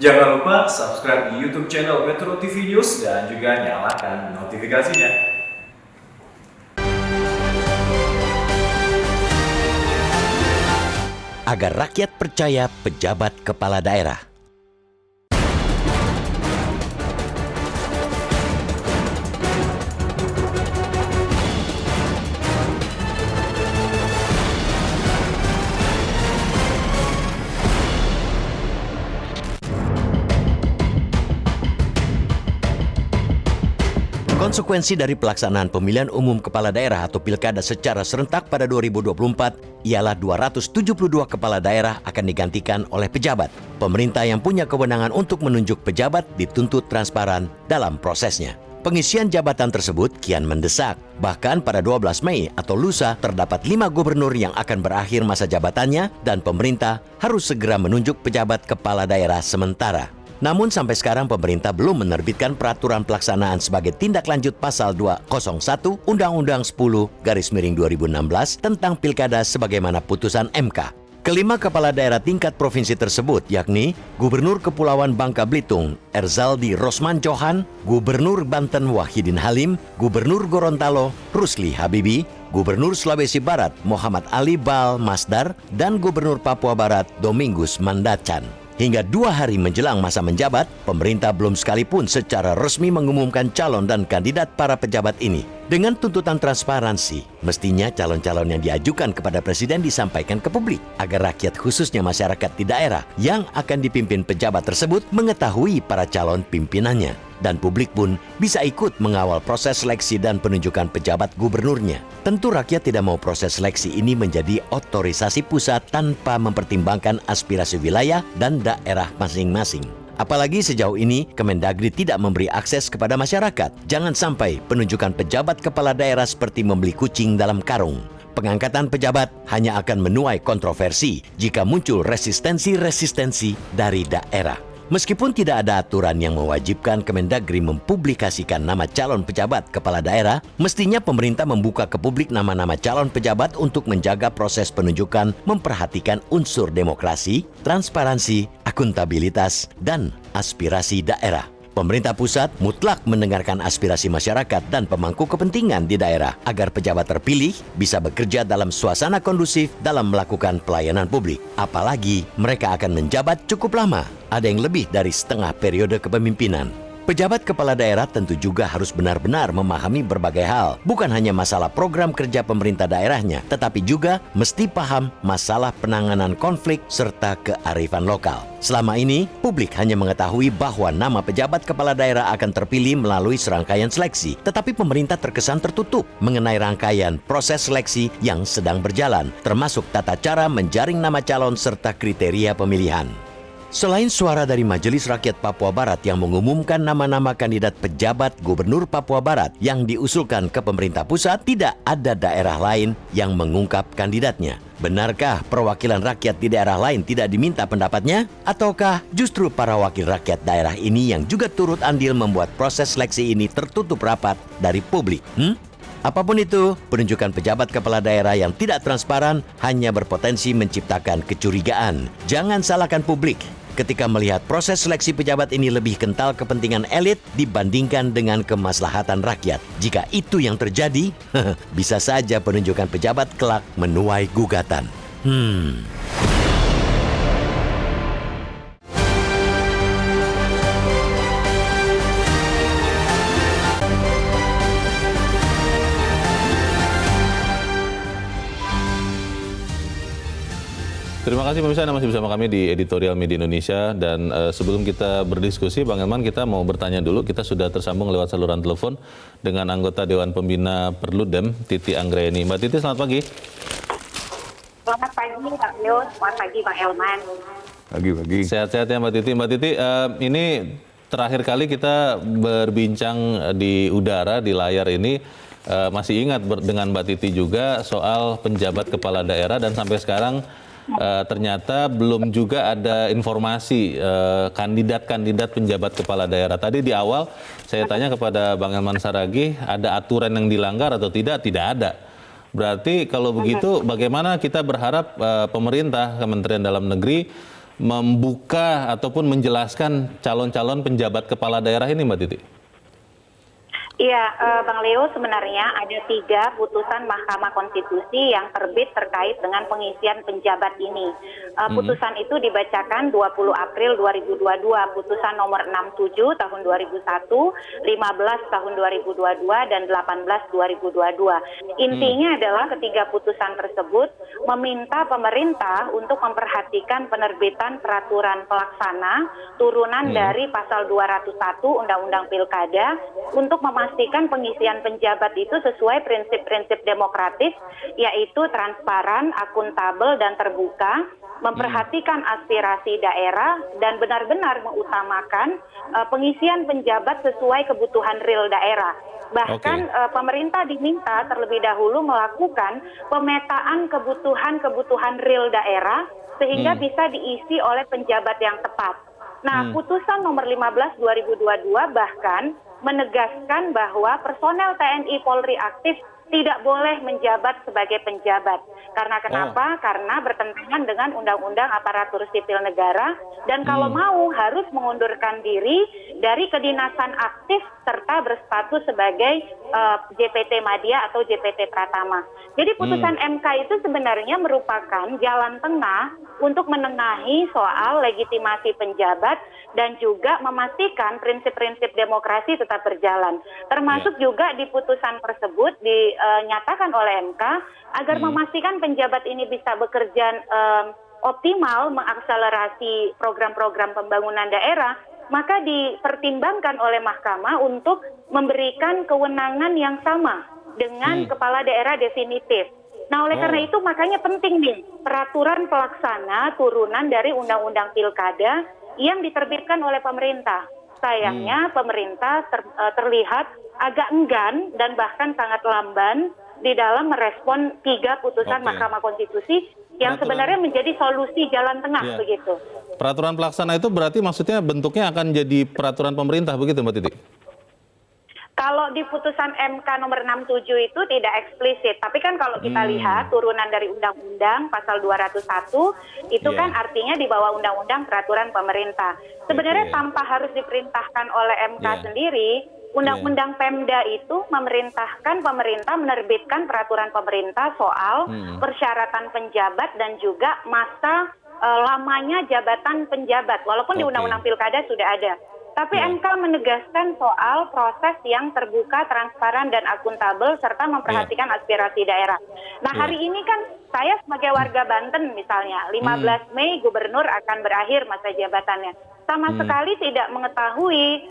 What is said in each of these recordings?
Jangan lupa subscribe di YouTube channel Metro TV News dan juga nyalakan notifikasinya. Agar rakyat percaya pejabat kepala daerah. Konsekuensi dari pelaksanaan pemilihan umum kepala daerah atau pilkada secara serentak pada 2024 ialah 272 kepala daerah akan digantikan oleh pejabat. Pemerintah yang punya kewenangan untuk menunjuk pejabat dituntut transparan dalam prosesnya. Pengisian jabatan tersebut kian mendesak. Bahkan pada 12 Mei atau lusa terdapat 5 gubernur yang akan berakhir masa jabatannya dan pemerintah harus segera menunjuk pejabat kepala daerah sementara. Namun sampai sekarang pemerintah belum menerbitkan peraturan pelaksanaan sebagai tindak lanjut pasal 201 Undang-Undang 10/2016 tentang pilkada sebagaimana putusan MK. Kelima kepala daerah tingkat provinsi tersebut yakni Gubernur Kepulauan Bangka Belitung Erzaldi Rosman Johan, Gubernur Banten Wahidin Halim, Gubernur Gorontalo Rusli Habibi, Gubernur Sulawesi Barat Muhammad Ali Baal Masdar, dan Gubernur Papua Barat Domingus Mandacan. Hingga 2 hari menjelang masa menjabat, pemerintah belum sekalipun secara resmi mengumumkan calon dan kandidat para pejabat ini. Dengan tuntutan transparansi, mestinya calon-calon yang diajukan kepada Presiden disampaikan ke publik, agar rakyat khususnya masyarakat di daerah yang akan dipimpin pejabat tersebut mengetahui para calon pimpinannya. Dan publik pun bisa ikut mengawal proses seleksi dan penunjukan pejabat gubernurnya. Tentu rakyat tidak mau proses seleksi ini menjadi otorisasi pusat tanpa mempertimbangkan aspirasi wilayah dan daerah masing-masing. Apalagi sejauh ini Kemendagri tidak memberi akses kepada masyarakat. Jangan sampai penunjukan pejabat kepala daerah seperti membeli kucing dalam karung. Pengangkatan pejabat hanya akan menuai kontroversi jika muncul resistensi-resistensi dari daerah. Meskipun tidak ada aturan yang mewajibkan Kemendagri mempublikasikan nama calon pejabat kepala daerah, mestinya pemerintah membuka ke publik nama-nama calon pejabat untuk menjaga proses penunjukan memperhatikan unsur demokrasi, transparansi, akuntabilitas, dan aspirasi daerah. Pemerintah pusat mutlak mendengarkan aspirasi masyarakat dan pemangku kepentingan di daerah agar pejabat terpilih bisa bekerja dalam suasana kondusif dalam melakukan pelayanan publik. Apalagi mereka akan menjabat cukup lama, ada yang lebih dari setengah periode kepemimpinan. Pejabat kepala daerah tentu juga harus benar-benar memahami berbagai hal, bukan hanya masalah program kerja pemerintah daerahnya, tetapi juga mesti paham masalah penanganan konflik serta kearifan lokal. Selama ini, publik hanya mengetahui bahwa nama pejabat kepala daerah akan terpilih melalui serangkaian seleksi, tetapi pemerintah terkesan tertutup mengenai rangkaian proses seleksi yang sedang berjalan, termasuk tata cara menjaring nama calon serta kriteria pemilihan. Selain suara dari Majelis Rakyat Papua Barat yang mengumumkan nama-nama kandidat pejabat Gubernur Papua Barat yang diusulkan ke pemerintah pusat, tidak ada daerah lain yang mengungkap kandidatnya. Benarkah perwakilan rakyat di daerah lain tidak diminta pendapatnya? Ataukah justru para wakil rakyat daerah ini yang juga turut andil membuat proses seleksi ini tertutup rapat dari publik? Apapun itu, penunjukan pejabat kepala daerah yang tidak transparan hanya berpotensi menciptakan kecurigaan. Jangan salahkan publik ketika melihat proses seleksi pejabat ini lebih kental kepentingan elit dibandingkan dengan kemaslahatan rakyat. Jika itu yang terjadi, bisa saja penunjukan pejabat kelak menuai gugatan. Terima kasih pemirsa, Anda masih bersama kami di Editorial Media Indonesia. Dan sebelum kita berdiskusi, Bang Elman, kita mau bertanya dulu. Kita sudah tersambung lewat saluran telepon dengan anggota Dewan Pembina Perludem, Titi Anggraeni. Mbak Titi, selamat pagi. Selamat pagi Pak Yus, selamat pagi Pak Elman. Pagi. Sehat-sehat ya Mbak Titi. Mbak Titi, ini terakhir kali kita berbincang di udara, di layar ini, masih ingat dengan Mbak Titi juga soal penjabat kepala daerah, dan sampai sekarang ternyata belum juga ada informasi kandidat-kandidat penjabat kepala daerah. Tadi di awal saya tanya kepada Bang Elman Saragih, ada aturan yang dilanggar atau tidak? Tidak ada. Berarti kalau begitu bagaimana kita berharap pemerintah, Kementerian Dalam Negeri membuka ataupun menjelaskan calon-calon penjabat kepala daerah ini, Mbak Titi? Iya, Bang Leo, sebenarnya ada 3 putusan Mahkamah Konstitusi yang terbit terkait dengan pengisian penjabat ini. Putusan itu dibacakan 20 April 2022, putusan nomor 67 tahun 2001, 15 tahun 2022, dan 18 2022. Intinya adalah ketiga putusan tersebut meminta pemerintah untuk memperhatikan penerbitan peraturan pelaksana turunan dari pasal 201 Undang-Undang Pilkada untuk memastikan pengisian penjabat itu sesuai prinsip-prinsip demokratis, yaitu transparan, akuntabel, dan terbuka, memperhatikan aspirasi daerah, dan benar-benar mengutamakan pengisian penjabat sesuai kebutuhan real daerah. Bahkan pemerintah diminta terlebih dahulu melakukan pemetaan kebutuhan real daerah sehingga bisa diisi oleh penjabat yang tepat. Nah, putusan nomor 15 2022 bahkan menegaskan bahwa personel TNI Polri aktif tidak boleh menjabat sebagai penjabat. Karena kenapa? Karena bertentangan dengan Undang-Undang Aparatur Sipil Negara, dan kalau mau harus mengundurkan diri dari kedinasan aktif serta berstatus sebagai JPT Madya atau JPT Pratama. Jadi putusan MK itu sebenarnya merupakan jalan tengah untuk menengahi soal legitimasi penjabat dan juga memastikan prinsip-prinsip demokrasi tetap berjalan. Termasuk juga di putusan tersebut dinyatakan oleh MK agar memastikan penjabat ini bisa bekerja optimal mengakselerasi program-program pembangunan daerah, maka dipertimbangkan oleh Mahkamah untuk memberikan kewenangan yang sama dengan kepala daerah definitif. Nah, oleh karena itu makanya penting nih peraturan pelaksana turunan dari Undang-Undang Pilkada yang diterbitkan oleh pemerintah. Sayangnya pemerintah terlihat agak enggan dan bahkan sangat lamban di dalam merespon 3 putusan Mahkamah Konstitusi yang sebenarnya menjadi solusi jalan tengah begitu. Peraturan pelaksana itu berarti maksudnya bentuknya akan jadi peraturan pemerintah begitu, Mbak Titi? Kalau di putusan MK nomor 67 itu tidak eksplisit, tapi kan kalau kita lihat turunan dari undang-undang pasal 201 itu kan artinya di bawah undang-undang peraturan pemerintah. Sebenarnya tanpa harus diperintahkan oleh MK sendiri, Undang-Undang Pemda itu memerintahkan pemerintah menerbitkan peraturan pemerintah soal persyaratan penjabat dan juga masa lamanya jabatan penjabat, walaupun di Undang-Undang Pilkada sudah ada. Tapi MK menegaskan soal proses yang terbuka, transparan, dan akuntabel, serta memperhatikan aspirasi daerah. Nah, hari ini kan saya sebagai warga Banten misalnya, 15 Mei gubernur akan berakhir masa jabatannya. Sama sekali tidak mengetahui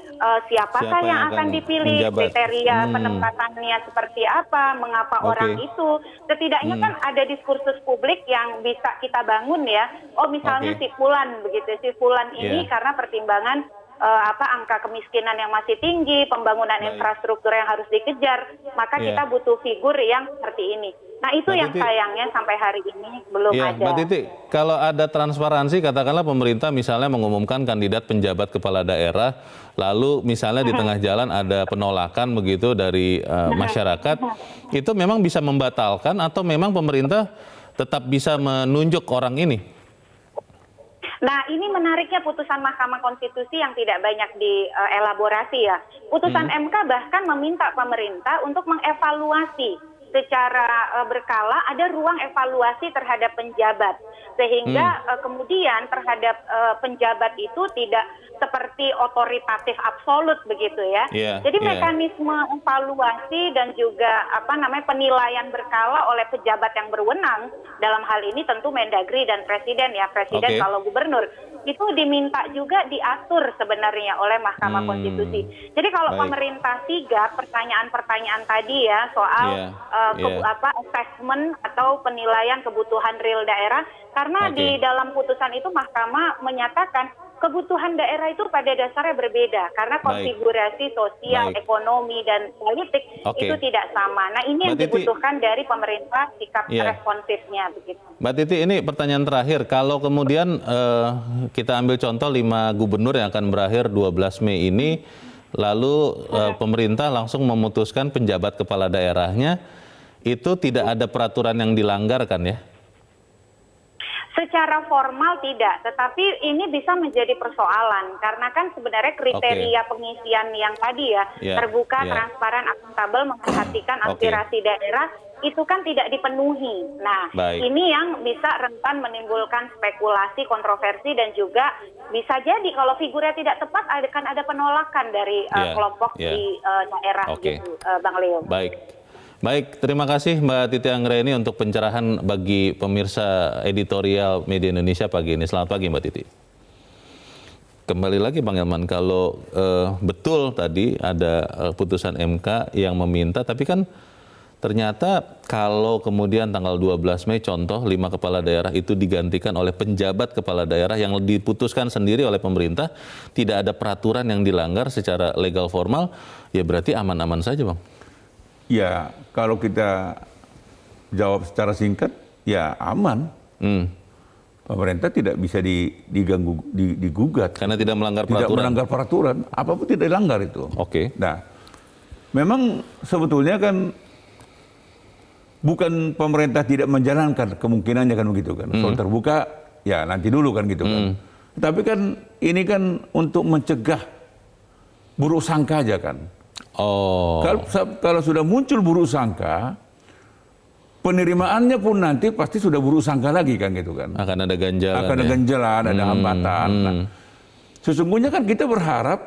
siapakah yang akan dipilih, kriteria penempatannya seperti apa, mengapa orang itu. Setidaknya kan ada diskursus publik yang bisa kita bangun ya. Oh, misalnya si Fulan begitu, si Fulan ini karena pertimbangan angka kemiskinan yang masih tinggi, pembangunan infrastruktur yang harus dikejar, maka kita butuh figur yang seperti ini. Nah, itu yang sayangnya sampai hari ini belum ada. Mbak Titi, kalau ada transparansi, katakanlah pemerintah misalnya mengumumkan kandidat penjabat kepala daerah, lalu misalnya di tengah jalan ada penolakan begitu dari masyarakat, itu memang bisa membatalkan atau memang pemerintah tetap bisa menunjuk orang ini? Nah, ini menariknya putusan Mahkamah Konstitusi yang tidak banyak dielaborasi ya. Putusan MK bahkan meminta pemerintah untuk mengevaluasi secara berkala, ada ruang evaluasi terhadap penjabat. Sehingga kemudian terhadap penjabat itu tidak seperti otoritatif absolut begitu ya. Jadi mekanisme evaluasi dan juga penilaian berkala oleh pejabat yang berwenang, dalam hal ini tentu Mendagri dan Presiden ya, Presiden kalau gubernur, itu diminta juga diatur sebenarnya oleh Mahkamah Konstitusi. Jadi kalau pemerintah sigap pertanyaan-pertanyaan tadi ya soal assessment atau penilaian kebutuhan real daerah, karena di dalam putusan itu Mahkamah menyatakan kebutuhan daerah itu pada dasarnya berbeda karena konfigurasi sosial, ekonomi, dan politik itu tidak sama. Nah, ini yang dibutuhkan dari pemerintah, sikap responsifnya begitu. Mbak Titi, ini pertanyaan terakhir. Kalau kemudian kita ambil contoh 5 gubernur yang akan berakhir 12 Mei ini, lalu pemerintah langsung memutuskan penjabat kepala daerahnya, itu tidak ada peraturan yang dilanggar kan ya? Secara formal tidak, tetapi ini bisa menjadi persoalan karena kan sebenarnya kriteria pengisian yang tadi terbuka, transparan, akuntabel, memperhatikan aspirasi daerah itu kan tidak dipenuhi. Nah, ini yang bisa rentan menimbulkan spekulasi, kontroversi dan juga bisa jadi kalau figurnya tidak tepat akan ada penolakan dari kelompok di daerah gitu, Bang Leo. Baik, terima kasih Mbak Titi Anggraini untuk pencerahan bagi pemirsa editorial Media Indonesia pagi ini. Selamat pagi Mbak Titi. Kembali lagi Bang Elman, kalau betul tadi ada putusan MK yang meminta, tapi kan ternyata kalau kemudian tanggal 12 Mei contoh 5 kepala daerah itu digantikan oleh penjabat kepala daerah yang diputuskan sendiri oleh pemerintah, tidak ada peraturan yang dilanggar secara legal formal, ya berarti aman-aman saja Bang. Ya, kalau kita jawab secara singkat, ya aman. Pemerintah tidak bisa diganggu, digugat. Karena tidak melanggar peraturan. Tidak melanggar peraturan, apapun tidak dilanggar itu. Nah, memang sebetulnya kan bukan pemerintah tidak menjalankan kemungkinannya kan begitu kan. Soal terbuka, ya nanti dulu kan gitu kan. Tapi kan ini kan untuk mencegah buruk sangka aja kan. Kalau sudah muncul buruk sangka, penerimaannya pun nanti pasti sudah buruk sangka lagi kan gitu kan. Akan ada ganjalan. Akan ada ganjalan, ada hambatan. Nah, sesungguhnya kan kita berharap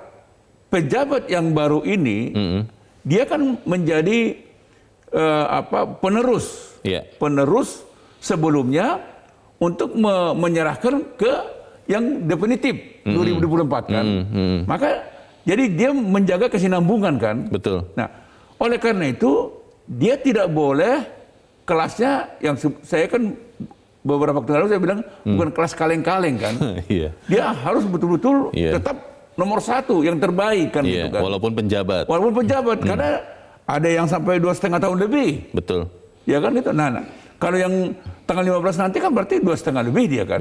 pejabat yang baru ini dia kan menjadi penerus, penerus sebelumnya untuk menyerahkan ke yang definitif 2024 kan. Maka jadi dia menjaga kesinambungan kan. Betul. Nah, oleh karena itu dia tidak boleh kelasnya yang saya kan beberapa waktu lalu saya bilang bukan kelas kaleng-kaleng kan. Dia harus betul-betul tetap nomor 1 yang terbaik kan gitu kan. Walaupun penjabat. Walaupun penjabat karena ada yang sampai 2,5 tahun lebih. Betul. Ya kan itu. Nah, kalau yang tanggal 15 nanti kan berarti 2,5 lebih dia kan.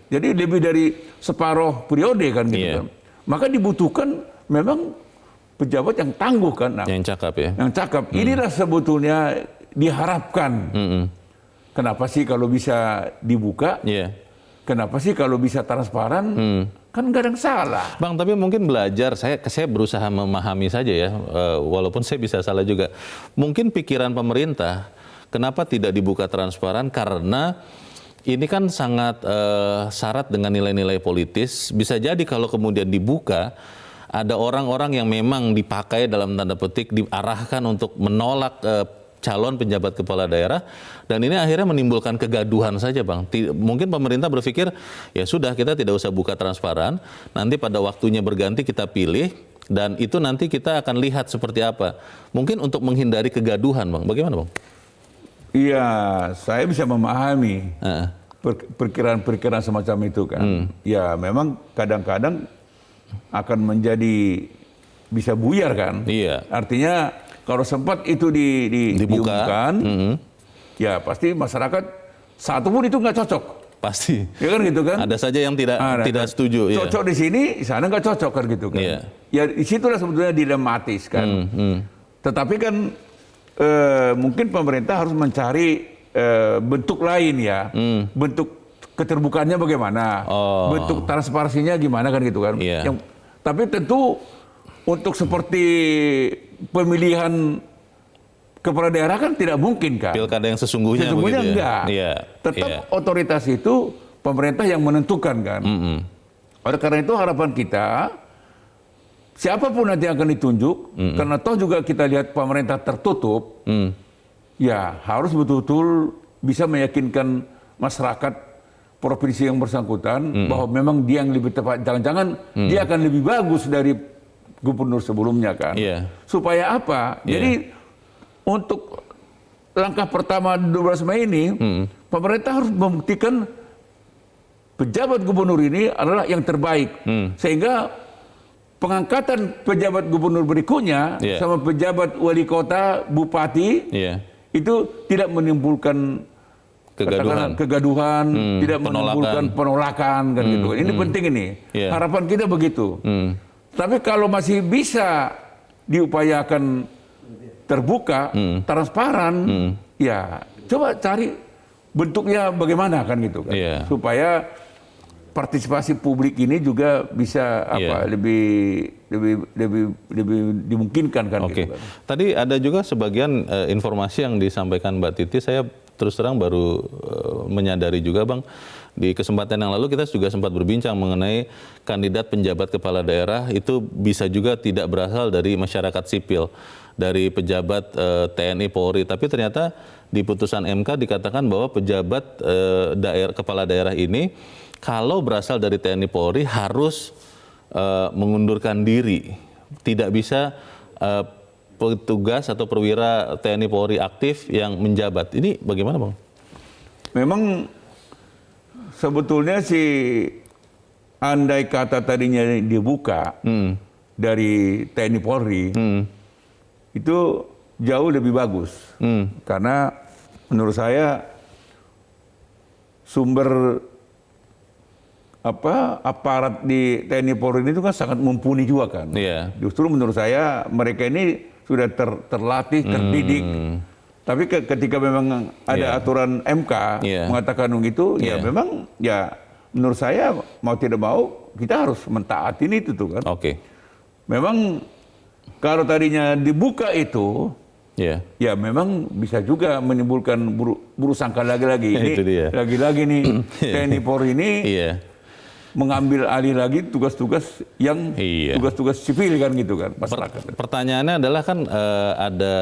Jadi lebih dari separuh periode kan gitu kan. Maka dibutuhkan memang pejabat yang tangguh kan. Nah, yang cakap ya. Yang cakap. Inilah sebetulnya diharapkan. Kenapa sih kalau bisa dibuka? Kenapa sih kalau bisa transparan? Kan nggak ada yang salah. Bang, tapi mungkin belajar, saya berusaha memahami saja ya, walaupun saya bisa salah juga. Mungkin pikiran pemerintah, kenapa tidak dibuka transparan? Karena ini kan sangat syarat dengan nilai-nilai politis. Bisa jadi kalau kemudian dibuka, ada orang-orang yang memang dipakai dalam tanda petik, diarahkan untuk menolak calon penjabat kepala daerah, dan ini akhirnya menimbulkan kegaduhan saja Bang. Mungkin pemerintah berpikir, ya sudah kita tidak usah buka transparan, nanti pada waktunya berganti kita pilih, dan itu nanti kita akan lihat seperti apa. Mungkin untuk menghindari kegaduhan Bang, bagaimana Bang? Iya, saya bisa memahami perkiraan-perkiraan semacam itu kan. Ya memang kadang-kadang akan menjadi bisa buyar kan. Artinya kalau sempat itu diumumkan, ya pasti masyarakat satu pun itu nggak cocok. Pasti. Ya kan gitu kan. Ada saja yang tidak setuju. Cocok di sini, di sana nggak cocok kan gitu kan. Ya disitulah sebetulnya dilematis kan. Tetapi kan mungkin pemerintah harus mencari bentuk lain ya. Bentuk keterbukaannya bagaimana, bentuk transparansinya gimana kan gitu kan. Tapi tentu untuk seperti pemilihan kepala daerah kan tidak mungkin kan. Pilkada yang sesungguhnya enggak. Tetap otoritas itu pemerintah yang menentukan kan. Oleh karena itu harapan kita, siapapun nanti akan ditunjuk, karena toh juga kita lihat pemerintah tertutup, ya harus betul-betul bisa meyakinkan masyarakat provinsi yang bersangkutan bahwa memang dia yang lebih tepat. Jangan-jangan dia akan lebih bagus dari gubernur sebelumnya kan. Supaya apa? Jadi untuk langkah pertama 12 Mei ini, pemerintah harus membuktikan pejabat gubernur ini adalah yang terbaik. Sehingga pengangkatan pejabat gubernur berikutnya sama pejabat wali kota, bupati, itu tidak menimbulkan kegaduhan, tidak menimbulkan penolakan kan gitu. Ini penting ini. Harapan kita begitu. Tapi kalau masih bisa diupayakan terbuka, transparan, ya coba cari bentuknya bagaimana kan gitu kan. Iya. Supaya partisipasi publik ini juga bisa Iya. lebih dimungkinkan kan Oke. gitu kan. Tadi ada juga sebagian informasi yang disampaikan Mbak Titi, saya terus terang baru menyadari juga Bang, di kesempatan yang lalu kita juga sempat berbincang mengenai kandidat penjabat kepala daerah itu bisa juga tidak berasal dari masyarakat sipil, dari pejabat TNI Polri, tapi ternyata di putusan MK dikatakan bahwa pejabat kepala daerah ini kalau berasal dari TNI Polri harus mengundurkan diri, tidak bisa petugas atau perwira TNI Polri aktif yang menjabat. Ini bagaimana Bang? Memang sebetulnya andai kata tadinya dibuka dari TNI Polri, itu jauh lebih bagus. Karena menurut saya sumber aparat di TNI Polri ini itu kan sangat mumpuni juga kan. Iya. Justru menurut saya mereka ini sudah terlatih, terdidik. Tapi ketika memang ada aturan MK mengatakan begitu, ya memang ya menurut saya mau tidak mau kita harus mentaati itu tuh kan. Oke. Memang kalau tadinya dibuka itu, ya memang bisa juga menimbulkan buruk sangka lagi-lagi. Itu dia. Lagi-lagi nih TNI Polri ini mengambil alih lagi tugas-tugas yang tugas-tugas sipil kan gitu kan masyarakat. Pertanyaannya adalah kan ada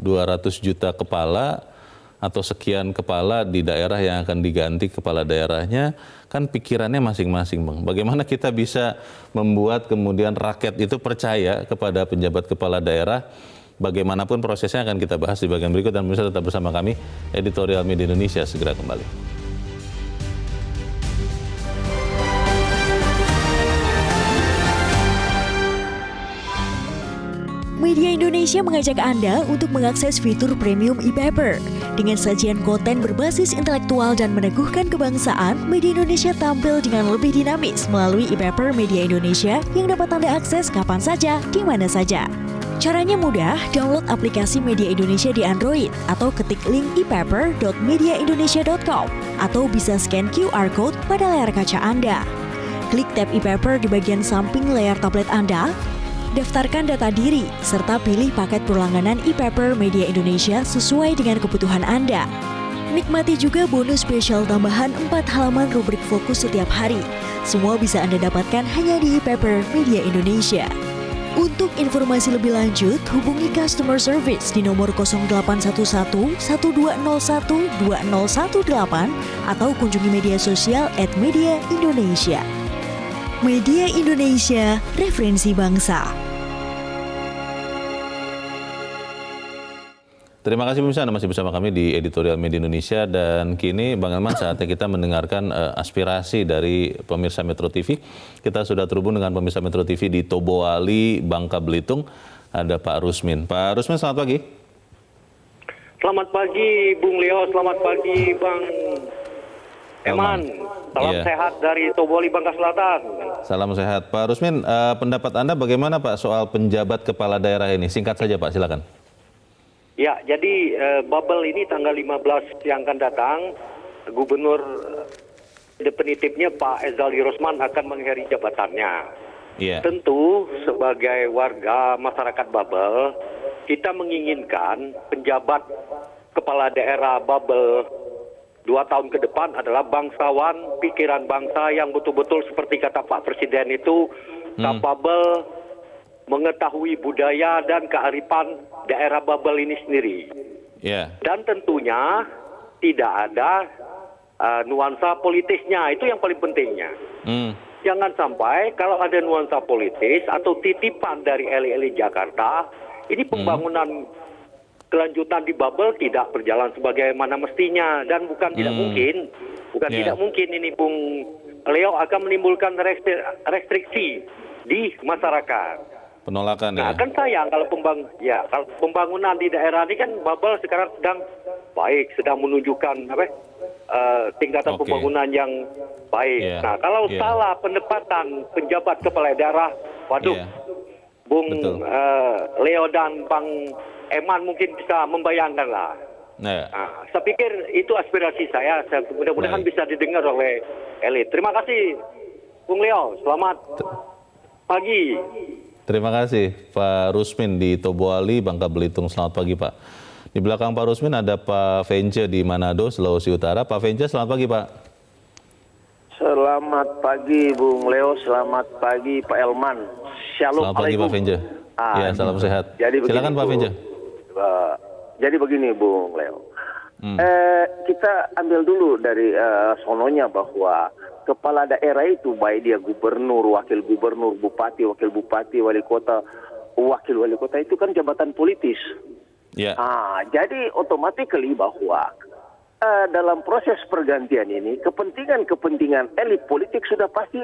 200 juta kepala atau sekian kepala di daerah yang akan diganti kepala daerahnya, kan pikirannya masing-masing Bang. Bagaimana kita bisa membuat kemudian rakyat itu percaya kepada penjabat kepala daerah? Bagaimanapun prosesnya akan kita bahas di bagian berikut, dan pemirsa tetap bersama kami. Editorial Media Indonesia segera kembali. Media Indonesia mengajak Anda untuk mengakses fitur premium e-paper. Dengan sajian konten berbasis intelektual dan meneguhkan kebangsaan, Media Indonesia tampil dengan lebih dinamis melalui e-paper Media Indonesia yang dapat Anda akses kapan saja, di mana saja. Caranya mudah, download aplikasi Media Indonesia di Android atau ketik link e-paper.mediaindonesia.com atau bisa scan QR code pada layar kaca Anda. Klik tab e-paper di bagian samping layar tablet Anda, daftarkan data diri, serta pilih paket berlangganan e-paper Media Indonesia sesuai dengan kebutuhan Anda. Nikmati juga bonus spesial tambahan 4 halaman rubrik fokus setiap hari. Semua bisa Anda dapatkan hanya di e-paper Media Indonesia. Untuk informasi lebih lanjut, hubungi customer service di nomor 0811 1201 2018 atau kunjungi media sosial @mediaindonesia. Media Indonesia, referensi bangsa. Terima kasih pemirsa, Anda masih bersama kami di Editorial Media Indonesia, dan kini Bang Elman saatnya kita mendengarkan aspirasi dari pemirsa Metro TV. Kita sudah terhubung dengan pemirsa Metro TV di Toboali, Bangka Belitung. Ada Pak Rusmin. Pak Rusmin, selamat pagi. Selamat pagi Bung Leo, selamat pagi Bang Eman. Salam sehat dari Toboali, Bangka Selatan. Salam sehat. Pak Rusmin, pendapat Anda bagaimana Pak soal penjabat kepala daerah ini? Singkat saja Pak, silakan. Ya, jadi bubble ini tanggal 15 yang akan datang, Gubernur definitifnya Pak Ezzali Rosman akan mengakhiri jabatannya. Tentu sebagai warga masyarakat bubble, kita menginginkan penjabat kepala daerah bubble 2 tahun ke depan adalah bangsawan, pikiran bangsa yang betul-betul seperti kata Pak Presiden itu capable mengetahui budaya dan kearifan daerah bubble ini sendiri. Dan tentunya tidak ada nuansa politisnya, itu yang paling pentingnya. Jangan sampai kalau ada nuansa politis atau titipan dari elit-elit Jakarta, ini pembangunan kelanjutan di bubble tidak berjalan sebagaimana mestinya, dan bukan tidak mungkin, tidak mungkin ini Bung Leo akan menimbulkan restriksi di masyarakat. Penolakan kan sayang kalau pembangunan di daerah ini kan bubble sekarang sedang baik, sedang menunjukkan tingkatan pembangunan yang baik. Nah, kalau salah penempatan penjabat kepala daerah, waduh, Bung Leo dan Bang Eman mungkin bisa membayangkan lah. Nah, Saya pikir itu aspirasi saya. Mudah-mudahan Baik. bisa didengar oleh elit. Terima kasih, Bung Leo. Selamat pagi. terima kasih Pak Rusmin di Tobuali, Bangka Belitung. Selamat pagi Pak. Di belakang Pak Rusmin ada Pak Vence di Manado, Sulawesi Utara. Pak Vence, selamat pagi Pak. Selamat pagi Bung Leo, selamat pagi Pak Elman. Shalom. Selamat pagi Pak Vence. Ya, salam sehat. Silakan Pak Vence. Jadi begini Bung Leo. Kita ambil dulu dari sononya bahwa kepala daerah itu baik dia gubernur, wakil gubernur, bupati, wakil bupati, wali kota, wakil wali kota itu kan jabatan politis. Ya. Jadi otomatikally bahwa dalam proses pergantian ini kepentingan elit politik sudah pasti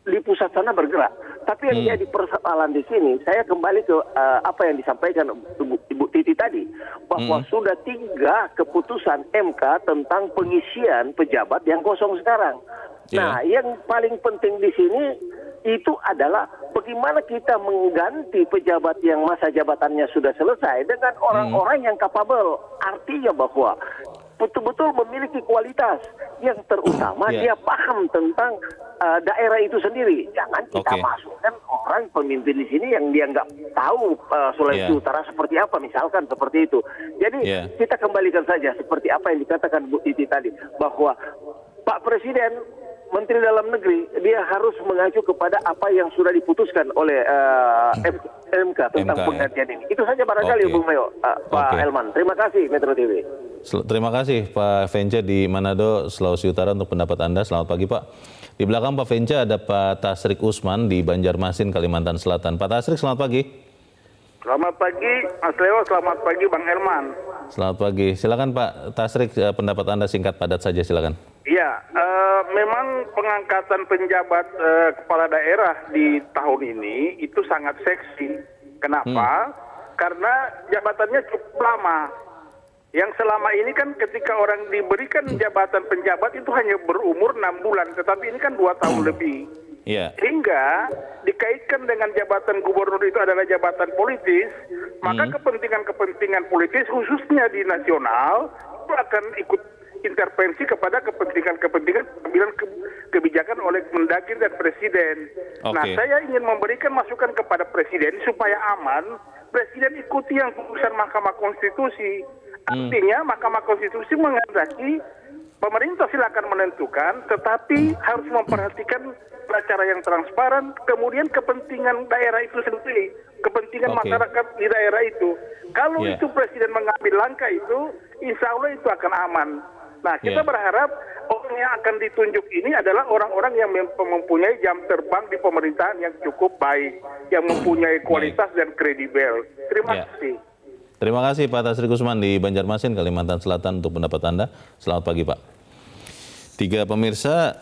di pusat sana bergerak. Tapi yang jadi persoalan di sini, saya kembali ke apa yang disampaikan Ibu Titi tadi, bahwa sudah 3 keputusan MK tentang pengisian pejabat yang kosong sekarang. Nah, yang paling penting di sini itu adalah bagaimana kita mengganti pejabat yang masa jabatannya sudah selesai dengan orang-orang yang kapabel. Artinya bahwa betul-betul memiliki kualitas yang terutama dia paham tentang daerah itu sendiri. Jangan kita masukkan orang pemimpin di sini yang dia nggak tahu Sulawesi Utara seperti apa, misalkan seperti itu. Jadi kita kembalikan saja seperti apa yang dikatakan Bu Titi tadi, bahwa Pak Presiden, Menteri Dalam Negeri, dia harus mengacu kepada apa yang sudah diputuskan oleh MK tentang penggantian ini. Itu saja barangkali Bung Leo, Pak Elman. Terima kasih Metro TV. Terima kasih Pak Vence di Manado, Sulawesi Utara untuk pendapat Anda. Selamat pagi Pak. Di belakang Pak Vence ada Pak Tasrik Usman di Banjarmasin, Kalimantan Selatan. Pak Tasrik, selamat pagi. Selamat pagi Mas Leo, selamat pagi Bang Herman. Selamat pagi. Silakan Pak Tasrik, pendapat Anda singkat padat saja, silakan. Iya, memang pengangkatan penjabat kepala daerah di tahun ini itu sangat seksi. Kenapa? Karena jabatannya cukup lama. Yang selama ini kan ketika orang diberikan jabatan penjabat itu hanya berumur 6 bulan, tetapi ini kan 2 tahun lebih. Sehingga dikaitkan dengan jabatan gubernur itu adalah jabatan politis, maka kepentingan-kepentingan politis khususnya di nasional itu akan ikut intervensi kepada kepentingan-kepentingan pengambilan kebijakan oleh Mendagri dan Presiden. Nah, saya ingin memberikan masukan kepada Presiden supaya aman, Presiden ikuti yang putusan Mahkamah Konstitusi. Artinya Mahkamah Konstitusi menghendaki pemerintah silakan menentukan, tetapi harus memperhatikan cara yang transparan, kemudian kepentingan daerah itu sendiri, kepentingan masyarakat di daerah itu. Kalau itu Presiden mengambil langkah itu, insya Allah itu akan aman. Nah, kita berharap orang yang akan ditunjuk ini adalah orang-orang yang mempunyai jam terbang di pemerintahan yang cukup baik, yang mempunyai kualitas dan kredibel. Terima kasih. Terima kasih Pak Tasrik Usman di Banjarmasin, Kalimantan Selatan untuk pendapat Anda. Selamat pagi Pak. 3 pemirsa,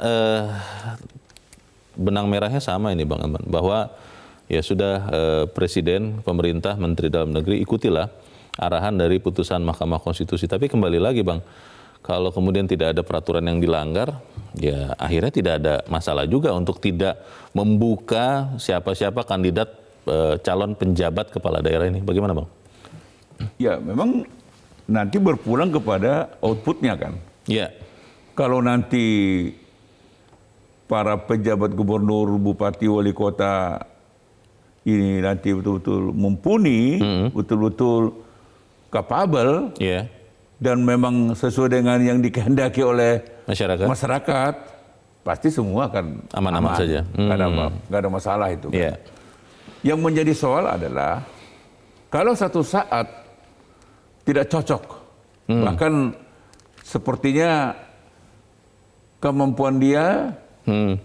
benang merahnya sama ini Bang Aman, bahwa ya sudah Presiden, pemerintah, Menteri Dalam Negeri ikutilah arahan dari putusan Mahkamah Konstitusi. Tapi kembali lagi Bang, kalau kemudian tidak ada peraturan yang dilanggar, ya akhirnya tidak ada masalah juga untuk tidak membuka siapa-siapa kandidat calon penjabat kepala daerah ini. Bagaimana Bang? Ya memang nanti berpulang kepada outputnya kan. Ya. Kalau nanti para pejabat gubernur, bupati, wali kota ini nanti betul-betul mumpuni, betul-betul kapabel, dan memang sesuai dengan yang dikehendaki oleh masyarakat, pasti semua akan aman-aman saja. Nggak ada masalah itu. Kan. Yang menjadi soal adalah kalau satu saat tidak cocok, bahkan sepertinya kemampuan dia,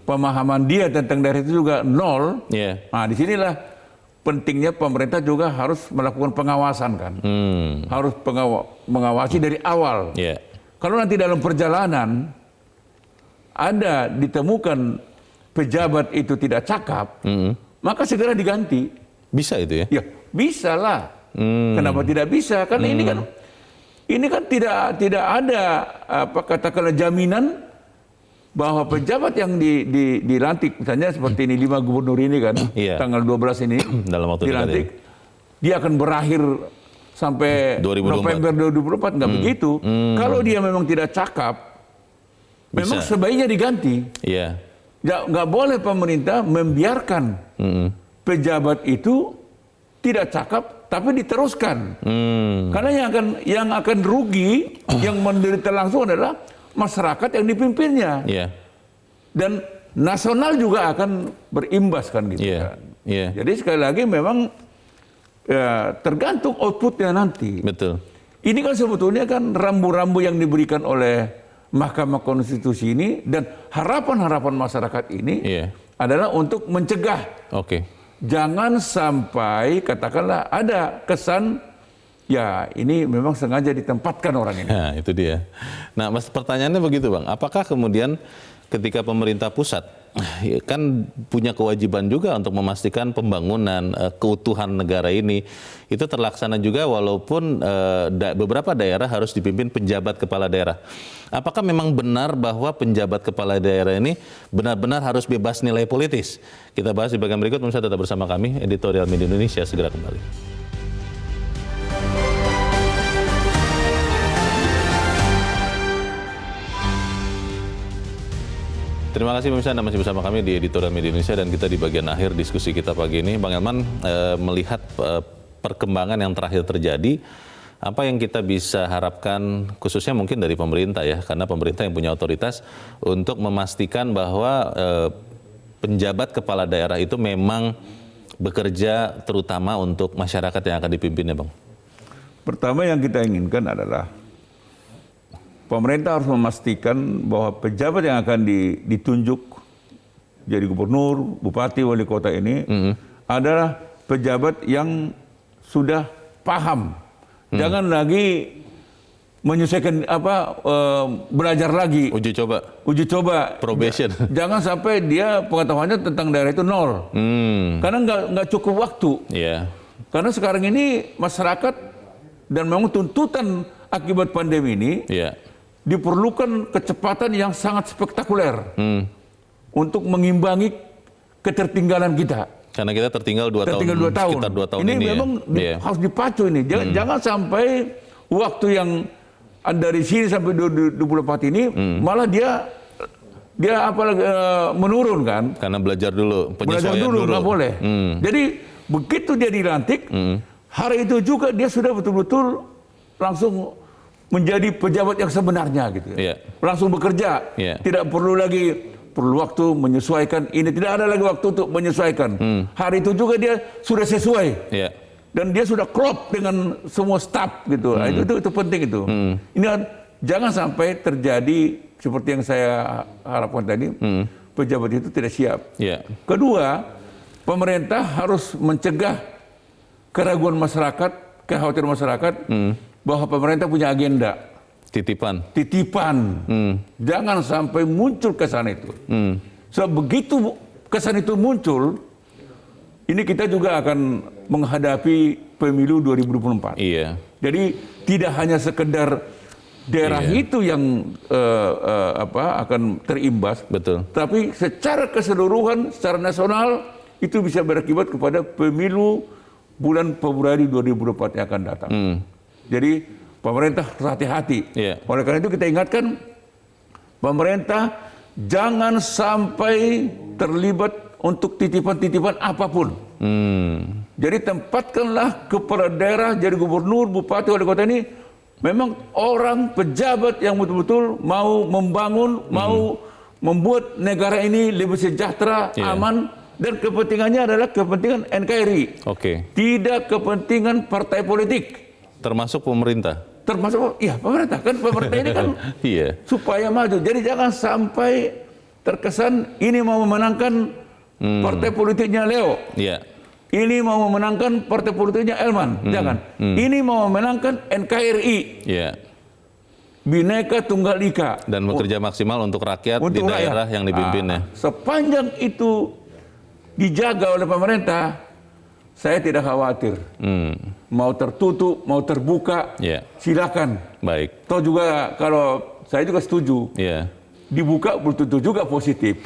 pemahaman dia tentang daerah itu juga nol. Nah, disinilah pentingnya pemerintah juga harus melakukan pengawasan kan, harus mengawasi dari awal. Kalau nanti dalam perjalanan ada ditemukan pejabat itu tidak cakap, maka segera diganti. Bisa itu ya? Ya, bisa lah. Kenapa tidak bisa? Karena ini kan tidak ada katakanlah jaminan bahwa pejabat yang dilantik, misalnya seperti ini 5 gubernur ini kan, tanggal 12 ini dalam waktu dilantik, dia akan berakhir sampai 2024. November 2024 nggak begitu. Kalau dia memang tidak cakap, memang sebaiknya diganti. Iya. Nggak boleh pemerintah membiarkan pejabat itu tidak cakap tapi diteruskan. Karena yang akan rugi, yang menderita langsung adalah masyarakat yang dipimpinnya. Iya. Dan nasional juga akan berimbas kan gitu kan. Jadi sekali lagi memang ya, tergantung outputnya nanti. Betul. Ini kan sebetulnya kan rambu-rambu yang diberikan oleh Mahkamah Konstitusi ini dan harapan-harapan masyarakat ini adalah untuk mencegah. Jangan sampai katakanlah ada kesan ya ini memang sengaja ditempatkan orang ini. Nah, itu dia. Nah, Mas, pertanyaannya begitu, Bang. Apakah kemudian ketika pemerintah pusat kan punya kewajiban juga untuk memastikan pembangunan keutuhan negara ini itu terlaksana juga walaupun beberapa daerah harus dipimpin penjabat kepala daerah. Apakah memang benar bahwa penjabat kepala daerah ini benar-benar harus bebas nilai politis? Kita bahas di bagian berikut, pemirsa tetap bersama kami, Editorial Media Indonesia segera kembali. Terima kasih pemirsa, Anda masih bersama kami di Editorial Media Indonesia dan kita di bagian akhir diskusi kita pagi ini. Bang Elman, melihat perkembangan yang terakhir terjadi, apa yang kita bisa harapkan khususnya mungkin dari pemerintah ya, karena pemerintah yang punya otoritas untuk memastikan bahwa penjabat kepala daerah itu memang bekerja terutama untuk masyarakat yang akan dipimpinnya, Bang. Pertama yang kita inginkan adalah pemerintah harus memastikan bahwa pejabat yang akan ditunjuk jadi gubernur, bupati, wali kota ini adalah pejabat yang sudah paham. Jangan lagi menyesuaikan belajar lagi. Uji coba. Probation. Jangan sampai dia pengetahuannya tentang daerah itu nol. Karena nggak cukup waktu. Karena sekarang ini masyarakat dan memang tuntutan akibat pandemi ini diperlukan kecepatan yang sangat spektakuler untuk mengimbangi ketertinggalan kita. Karena kita tertinggal 2 tahun. Sekitar 2 tahun ini memang harus dipacu ini. Jangan sampai waktu yang dari sini sampai 2024 ini malah dia apalagi menurun kan? Karena belajar dulu, penyesuaian dulu. Nggak boleh. Jadi begitu dia dilantik, hari itu juga dia sudah betul-betul langsung menjadi pejabat yang sebenarnya gitu. Langsung bekerja. Tidak perlu waktu menyesuaikan ini, tidak ada lagi waktu untuk menyesuaikan. Hari itu juga dia sudah sesuai. Dan dia sudah klop dengan semua staf gitu. Itu penting itu. Ini jangan sampai terjadi seperti yang saya harapkan tadi, pejabat itu tidak siap. Kedua, pemerintah harus mencegah keraguan masyarakat, kekhawatiran masyarakat bahwa pemerintah punya agenda. Titipan. Jangan sampai muncul kesan itu. So begitu kesan itu muncul, ini kita juga akan menghadapi pemilu 2024. Jadi tidak hanya sekedar daerah itu yang akan terimbas, tapi secara keseluruhan, secara nasional itu bisa berakibat kepada pemilu bulan Februari 2024 yang akan datang. Jadi pemerintah harus hati-hati. Oleh karena itu kita ingatkan pemerintah jangan sampai terlibat untuk titipan-titipan apapun. Jadi tempatkanlah kepala daerah jadi gubernur, bupati, wali kota ini memang orang pejabat yang betul-betul mau membangun, mau membuat negara ini lebih sejahtera, aman, dan kepentingannya adalah kepentingan NKRI. Tidak kepentingan partai politik. Termasuk pemerintah. Pemerintah kan, pemerintah ini kan supaya maju. Jadi jangan sampai terkesan ini mau memenangkan partai politiknya Leo. Ini mau memenangkan partai politiknya Elman. Jangan. Ini mau memenangkan NKRI. Bhinneka Tunggal Ika. Dan bekerja maksimal untuk rakyat di daerah yang dipimpinnya. Sepanjang itu dijaga oleh pemerintah, saya tidak khawatir. Mau tertutup, mau terbuka, silakan. Baik. Toh juga kalau saya juga setuju. dibuka belum tentu juga positif.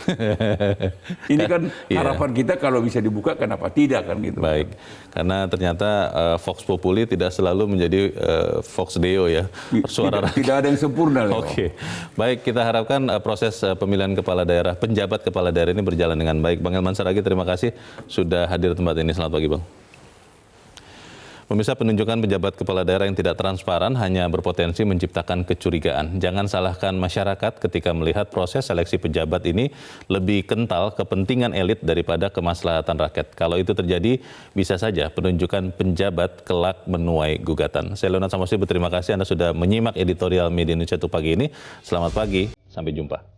Ini kan harapan kita kalau bisa dibuka, kenapa tidak kan gitu. Baik, karena ternyata Vox Populi tidak selalu menjadi Vox Deo ya. Suara tidak ada yang sempurna. Oke, baik, kita harapkan proses pemilihan kepala daerah, penjabat kepala daerah ini berjalan dengan baik. Bang Elman Saragih, terima kasih sudah hadir di tempat ini. Selamat pagi, Bang. Pemirsa, penunjukan pejabat kepala daerah yang tidak transparan hanya berpotensi menciptakan kecurigaan. Jangan salahkan masyarakat ketika melihat proses seleksi pejabat ini lebih kental kepentingan elit daripada kemaslahatan rakyat. Kalau itu terjadi, bisa saja penunjukan penjabat kelak menuai gugatan. Saya Leonard Samosir berterima kasih Anda sudah menyimak editorial Media Indonesia untuk pagi ini. Selamat pagi, sampai jumpa.